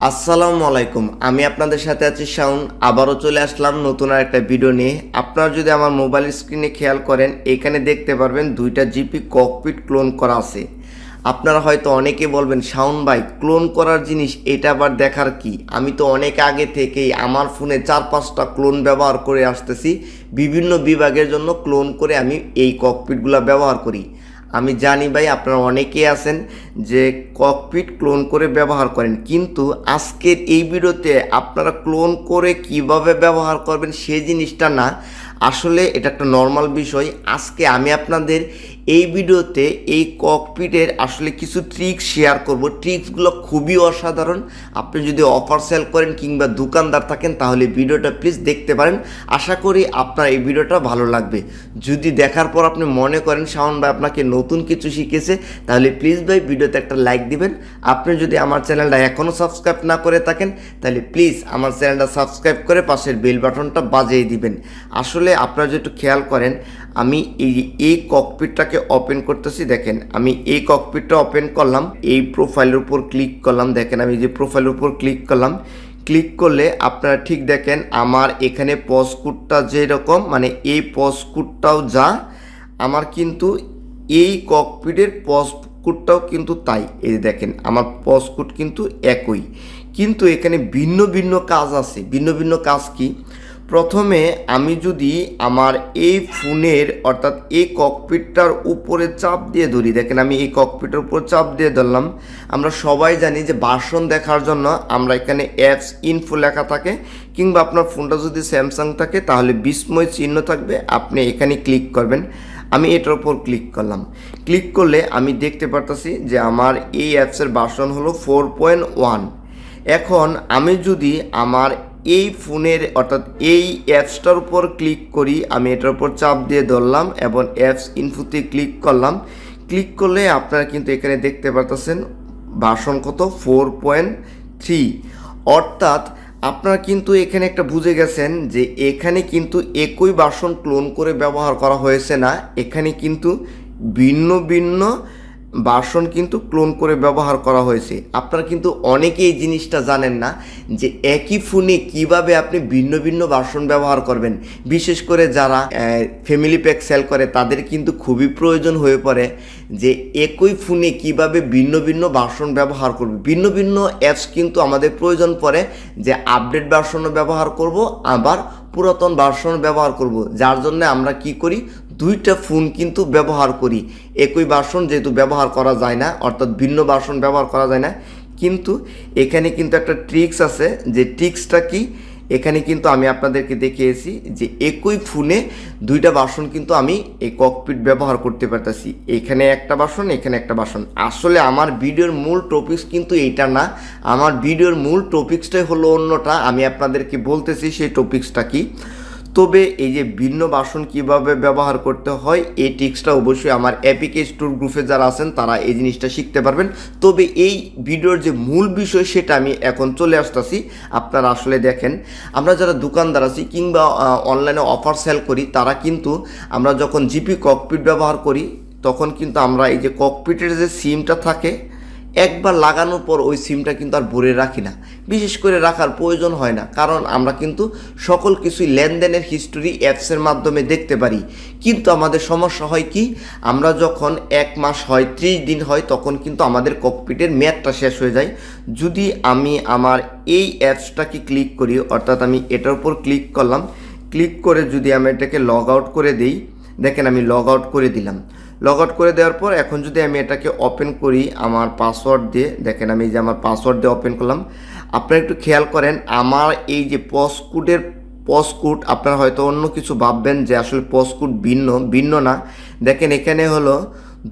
আসসালামু আলাইকুম। আমি আপনাদের সাথে আছি শাওন। আবারও চলে আসলাম নতুন আর একটা ভিডিও নিয়ে। আপনারা যদি আমার মোবাইল স্ক্রিনে খেয়াল করেন, এখানে দেখতে পারবেন দুইটা জিপি ককপিট ক্লোন করা আছে। আপনারা হয়তো অনেকে বলবেন, শাওন ভাই ক্লোন করার জিনিস এটা আবার দেখার কি? আমি তো অনেক আগে থেকেই আমার ফোনে 4-5টা ক্লোন ব্যবহার করে আসতেছি। বিভিন্ন বিভাগের জন্য ক্লোন করে আমি এই ককপিটগুলো ব্যবহার করি। আমি জানি ভাই আপনারা অনেকেই আছেন যে ককপিট ক্লোন করে ব্যবহার করেন, কিন্তু আজকের এই ভিডিওতে আপনারা ক্লোন করে কিভাবে ব্যবহার করবেন সেই জিনিসটা না, আসলে এটা একটা নর্মাল বিষয়। আজকে আমি আপনাদের এই ভিডিওতে এই ককপিটের আসলে কিছু ট্রিক্স শেয়ার করব। ট্রিক্সগুলো খুবই অসাধারণ। আপনি যদি অফার সেল করেন কিংবা দোকানদার থাকেন তাহলে ভিডিওটা প্লিজ দেখতে পারেন। আশা করি আপনার এই ভিডিওটা ভালো লাগবে। যদি দেখার পর আপনি মনে করেন শাওন ভাই আপনাকে নতুন কিছু শিখেছে, তাহলে প্লিজ ভাই ভিডিওতে একটা লাইক দিবেন। আপনি যদি আমার চ্যানেলটা এখনও সাবস্ক্রাইব না করে থাকেন তাহলে প্লিজ আমার চ্যানেলটা সাবস্ক্রাইব করে পাশের বেল বাটনটা বাজিয়ে দিবেন। আসলে আপনারা যদি একটু খেয়াল করেন, আমি এই ককপিটটাকে ওপেন করতেছি। দেখেন আমি এই ককপিটটা ওপেন করলাম, এই প্রোফাইলের উপর ক্লিক করলাম। দেখেন আমি যে প্রোফাইলের উপর ক্লিক করলাম, ক্লিক করলে আপনারা ঠিক দেখেন আমার এখানে পজ কোডটা যেরকম, মানে এই পজ কোডটাও যা, আমার কিন্তু এই ককপিটের পজ কোডটাও কিন্তু তাই। এই যে দেখেন আমার পজ কোড কিন্তু একই, কিন্তু এখানে ভিন্ন ভিন্ন কাজ আছে। ভিন্ন ভিন্ন কাজ কি? প্রথমে আমি যদি আমার এই ফোনের অর্থাৎ এই ককপিটটার উপরে চাপ দিয়ে ধরি, দেখেন আমি এই ককপিটের উপর চাপ দিয়ে ধরলাম। আমরা সবাই জানি যে ভার্সন দেখার জন্য আমরা এখানে অ্যাপস ইনফো লেখা থাকে, কিংবা আপনার ফোনটা যদি স্যামসাং থাকে তাহলে বিস্ময় চিহ্ন থাকবে, আপনি এখানে ক্লিক করবেন। আমি এটার উপর ক্লিক করলাম। ক্লিক করলে আমি দেখতে পারতাছি যে আমার এই অ্যাপসের ভার্সন হলো 4.1। এখন আমি যদি আমার এই ফোনের অর্থাৎ এই অ্যাপসটার উপর ক্লিক করি, আমি এটার উপর চাপ দিয়ে ধরলাম এবং অ্যাপস ইনফোতে ক্লিক করলাম। ক্লিক করলে আপনারা কিন্তু এখানে দেখতে পারতেছেন ভার্সন কত, 4.3। অর্থাৎ আপনারা কিন্তু এখানে একটা বুঝে গেছেন যে এখানে কিন্তু একই ভার্সন ক্লোন করে ব্যবহার করা হয়েছে না, এখানে কিন্তু ভিন্ন ভিন্ন ভার্সন কিন্তু ক্লোন করে ব্যবহার করা হয়েছে। আপনারা কিন্তু অনেকেই এই জিনিসটা জানেন না যে একই ফোনে কিভাবে আপনি ভিন্ন ভিন্ন ভার্সন ব্যবহার করবেন। বিশেষ করে যারা ফ্যামিলি প্যাক সেল করে তাদের কিন্তু খুবই প্রয়োজন হয়ে পড়ে যে একই ফোনে কিভাবে ভিন্ন ভিন্ন ভার্সন ব্যবহার করবে। ভিন্ন ভিন্ন অ্যাপস কিন্তু আমাদের প্রয়োজন পড়ে, যে আপডেট ভার্সনও ব্যবহার করব, আবার পুরাতন ভার্সন ব্যবহার করব, যার জন্য আমরা কি করি, দুইটা ফোন কিন্তু ব্যবহার করি। একই ভার্সন যেহেতু ব্যবহার করা যায় না, অর্থাৎ ভিন্ন ভার্সন ব্যবহার করা যায় না। কিন্তু এখানে কিন্তু একটা ট্রিক্স আছে, যে ট্রিক্সটা কি, এখানে কিন্তু আমি আপনাদেরকে দেখিয়েছি যে একই ফোনে দুইটা ভার্সন কিন্তু আমি এই ককপিট ব্যবহার করতে পারতেছি। এখানে একটা ভার্সন, এখানে একটা ভার্সন। আসলে আমার ভিডিওর মূল টপিকস কিন্তু এইটা না, আমার ভিডিওর মূল টপিক্সটাই হলো অন্যটা। আমি আপনাদেরকে বলতেছি সেই টপিক্সটা কি। তবে এই যে ভিন্ন ভার্সন কিভাবে ব্যবহার করতে হয়, এই টিক্সটা অবশ্যই আমার এপিকে স্টোর গ্রুপে যারা আছেন তারা এই জিনিসটা শিখতে পারবেন। তবে এই ভিডিওর যে মূল বিষয় সেটা আমি এখন চলে আসতেছি। আপনারা আসলে দেখেন, আমরা যারা দোকানদার আছি কিংবা অনলাইনে অফার সেল করি, তারা কিন্তু আমরা যখন জিপি ককপিট ব্যবহার করি তখন কিন্তু আমরা এই যে ককপিটের যে সিমটা থাকে, একবার লাগানোর পর ওই সিমটা কিন্তু আর ভরে রাখি না। বিশেষ করে রাখার প্রয়োজন হয় না, কারণ আমরা কিন্তু সকল কিছুই লেনদেনের হিস্টোরি অ্যাপসের মাধ্যমে দেখতে পারি। কিন্তু আমাদের সমস্যা হয় কি, আমরা যখন 1 মাস হয়, 30 দিন হয়, তখন কিন্তু আমাদের ককপিটের মেয়াদটা শেষ হয়ে যায়। যদি আমি আমার এই অ্যাপসটাকে ক্লিক করি, অর্থাৎ আমি এটার উপর ক্লিক করলাম, ক্লিক করে যদি আমি এটাকে লগ আউট করে দিই, দেখেন আমি লগ আউট করে দিলাম। লগ আউট করে দেওয়ার পর এখন যদি আমি এটাকে ওপেন করি আমার পাসওয়ার্ড দিয়ে, দেখেন আমি যে আমার পাসওয়ার্ড দিয়ে ওপেন করলাম। আপনারা একটু খেয়াল করেন, আমার এই যে পজ কোড আপনারা হয়তো অন্য কিছু ভাববেন যে আসলে পজ কোড ভিন্ন না। দেখেন এখানে হলো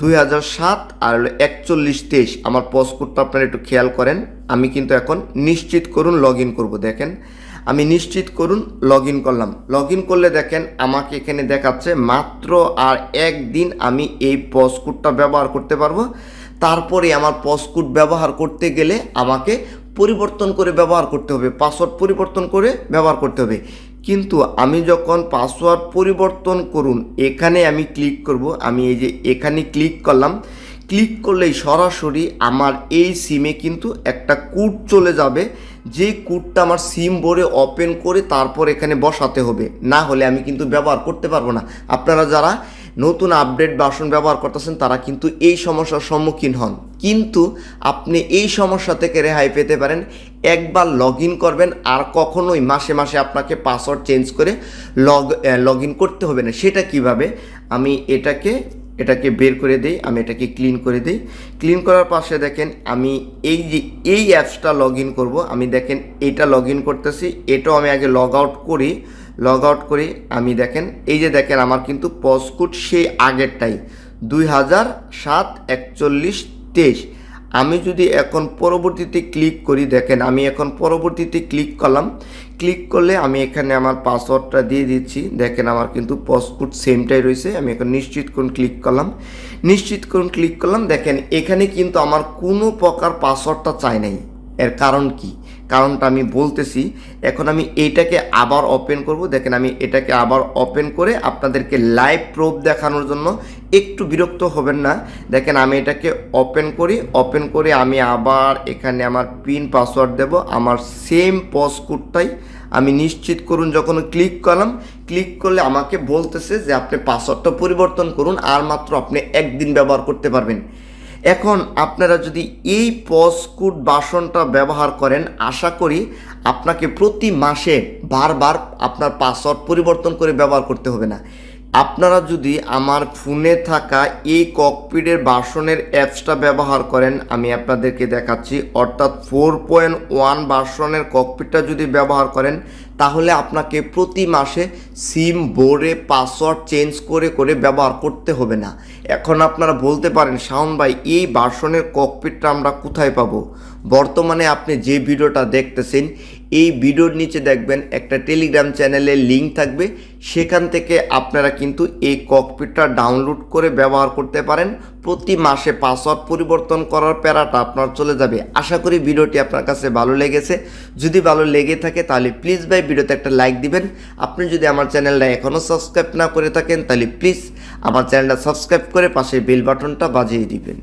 2007 আর হলো 4123 আমার পজ কোডটা আপনারা একটু খেয়াল করেন। আমি কিন্তু এখন নিশ্চিত করুন লগ ইন করবো। দেখেন আমি নিশ্চিত করুন লগ ইন করলাম। লগ ইন করলে দেখেন আমাকে এখানে দেখাচ্ছে মাত্র আর 1 দিন আমি এই পজ কোডটা ব্যবহার করতে পারবো। তারপরে আমার পজ কোড ব্যবহার করতে গেলে আমাকে পরিবর্তন করে ব্যবহার করতে হবে, পাসওয়ার্ড পরিবর্তন করে ব্যবহার করতে হবে। কিন্তু আমি যখন পাসওয়ার্ড পরিবর্তন করুন এখানে আমি ক্লিক করব, আমি এই যে এখানে ক্লিক করলাম। ক্লিক করলেই সরাসরি আমার এই সিমে কিন্তু একটা কোড চলে যাবে, যে কোডটা আমার সিম বোর্ডে ওপেন করে তারপর এখানে বসাতে হবে, না হলে আমি কিন্তু ব্যবহার করতে পারবো না। আপনারা যারা নতুন আপডেট ভার্সন ব্যবহার করতেছেন তারা কিন্তু এই সমস্যার সম্মুখীন হন, কিন্তু আপনি এই সমস্যা থেকে রেহাই পেতে পারেন। একবার লগ ইন করবেন আর কখনোই মাসে মাসে আপনাকে পাসওয়ার্ড চেঞ্জ করে লগ ইন করতে হবে না। সেটা কিভাবে, আমি এটাকে বের করে দিই, আমি এটাকে ক্লিন করে দিই। ক্লিন করার পাশে দেখেন আমি এই অ্যাপসটা লগ ইন করবো, আমি দেখেন এটা লগ ইন করতেছি, এটাও আমি আগে লগ আউট করি। আমি দেখেন এই যে দেখেন আমার কিন্তু পসকোড সেই আগেরটাই 2007-41-23। আমি যদি এখন পরবর্তীতে ক্লিক করি, দেখেন আমি এখন পরবর্তীতে ক্লিক করলাম, ক্লিক করলে আমি এখানে আমার পাসওয়ার্ডটা দিয়ে দিচ্ছি। দেখেন আমার কিন্তু পসকোড সেমটাই রয়েছে। আমি এখন নিশ্চিত করুন ক্লিক করলাম, দেখেন এখানে কিন্তু আমার কোনো প্রকার পাসওয়ার্ডটা চাই নাই। এর কারণ কি, কারণটা আমি বলতেছি। এখন আমি এইটাকে আবার ওপেন করব। দেখেন আমি এটাকে আবার ওপেন করে আপনাদেরকে লাইভ প্রুফ দেখানোর জন্য, একটু বিরক্ত হবেন না, দেখেন আমি এটাকে ওপেন করে আমি আবার এখানে আমার পিন পাসওয়ার্ড দেব, আমার সেম পসকোডটাই। আমি নিশ্চিত করুন যখন ক্লিক করলে আমাকে বলতেছে যে আপনি পাসওয়ার্ডটা পরিবর্তন করুন, আর মাত্র আপনি একদিন ব্যবহার করতে পারবেন। এখন আপনারা যদি এই পসকোড ভার্সনটা ব্যবহার করেন, আশা করি আপনাকে প্রতি মাসে বারবার আপনার পাসওয়ার্ড পরিবর্তন করে ব্যবহার করতে হবে না। আপনারা যদি আমার ফোনে থাকা এই ককপিটের ভার্সনের অ্যাপসটা ব্যবহার করেন, আমি আপনাদেরকে দেখাচ্ছি, অর্থাৎ 4.1 ভার্সনের ককপিটটা যদি ব্যবহার করেন, তাহলে আপনাকে প্রতি মাসে সিম বোর্ডে পাসওয়ার্ড চেঞ্জ করে ব্যবহার করতে হবে না। এখন আপনারা বলতে পারেন শাওন ভাই এই ভার্সনের ককপিটটা আমরা কোথায় পাবো? বর্তমানে আপনি যে ভিডিওটা দেখতেছেন এই ভিডিওর নিচে দেখবেন একটা টেলিগ্রাম চ্যানেলের লিঙ্ক থাকবে, সেখান থেকে আপনারা কিন্তু এই ককপিটটা ডাউনলোড করে ব্যবহার করতে পারেন। প্রতি মাসে পাসওয়ার্ড পরিবর্তন করার প্যারাটা আপনার চলে যাবে। আশা করি ভিডিওটি আপনার কাছে ভালো লেগেছে। যদি ভালো লেগে থাকে তাহলে প্লিজ ভাই ভিডিওতে একটা লাইক দিবেন। আপনি যদি আমার চ্যানেলটা এখনও সাবস্ক্রাইব না করে থাকেন তাহলে প্লিজ আমার চ্যানেলটা সাবস্ক্রাইব করে পাশে বেল বাটনটা বাজিয়ে দিবেন।